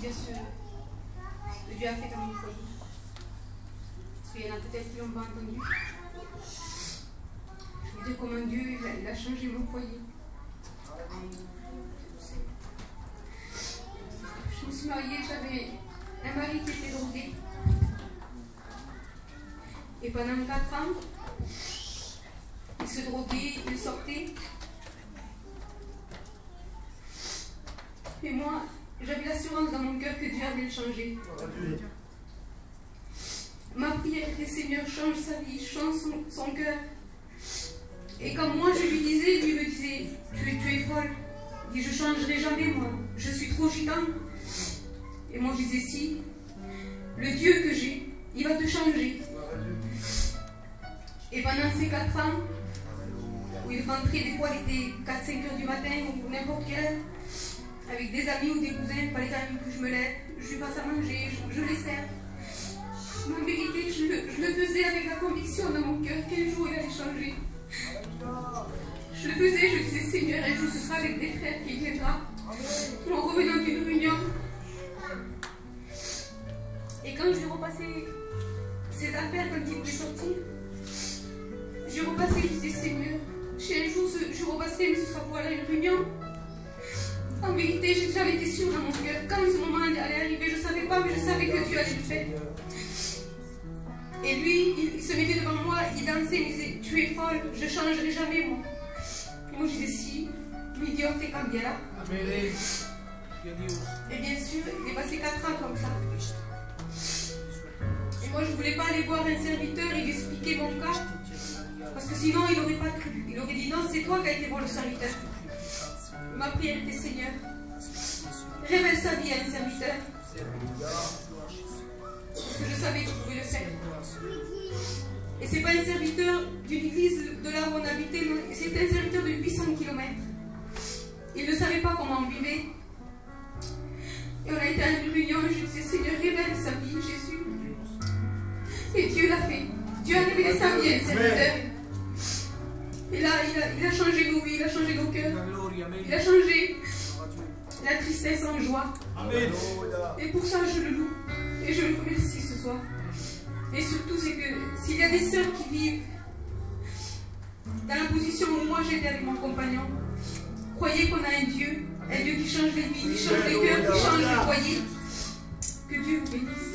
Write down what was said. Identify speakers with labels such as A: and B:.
A: dire ce que Dieu a fait dans mon foyer. Parce qu'il y en a peut-être qui l'ont pas entendu. Je veux dire comment Dieu il a changé mon foyer. Je me suis mariée, j'avais un mari qui était drogué. Et pendant 4 ans, il se droguait, il sortait. Et moi, j'avais l'assurance dans mon cœur que Dieu allait le changer. Ma prière était Seigneur, change sa vie, change son cœur. Et quand moi je lui disais, lui me disait, tu es folle. Il dit, je ne changerai jamais moi, je suis trop gitan. Et moi je disais, si, le Dieu que j'ai, il va te changer. Et pendant ces 4 ans, où il rentrait des fois, il était 4-5 heures du matin ou n'importe quelle heure, avec des amis ou des cousins, il fallait quand même que je me lève, je lui fasse à manger, je les sers. Mais en vérité, je le faisais avec la conviction dans mon cœur qu'un jour il allait changer. Je le faisais, je disais Seigneur, un jour ce sera avec des frères qui viendra. En revenant d'une réunion. Et quand je lui repassais ses affaires quand il voulait sortir, je repassais, je disais Seigneur, un jour je repasserai, mais ce sera pour aller à une réunion. En vérité, j'avais été sûre dans mon cœur. Quand ce moment allait arriver, je ne savais pas, mais je savais que Dieu allait le faire. Et lui, il se mettait devant moi, il dansait, il me disait, tu es folle, je ne changerai jamais, moi. Et moi, je disais, si, l'idiot est cambiera. Et bien sûr, il est passé 4 ans comme ça. Et moi, je ne voulais pas aller voir un serviteur et lui expliquer mon cas. Parce que sinon, il n'aurait pas cru. Il aurait dit, non, c'est toi qui as été voir le serviteur. Ma prière était Seigneur, révèle sa vie à un serviteur. Parce que je savais qu'il pouvait le faire. Et ce n'est pas un serviteur d'une église de là où on habitait, c'est un serviteur de 800 km. Il ne savait pas comment on vivait. Et on a été à une réunion et je disais Seigneur, révèle sa vie, Jésus. Et Dieu l'a fait. Dieu a révélé sa vie à un serviteur. Et là, il a changé nos vies, il a changé nos cœurs. Il a changé la tristesse en joie. Amen. Et pour ça, je le loue. Et je le remercie ce soir. Et surtout, c'est que s'il y a des sœurs qui vivent dans la position où moi j'étais avec mon compagnon, croyez qu'on a un Dieu qui change les vies, qui change les cœurs, qui change les foyers. Que Dieu vous bénisse.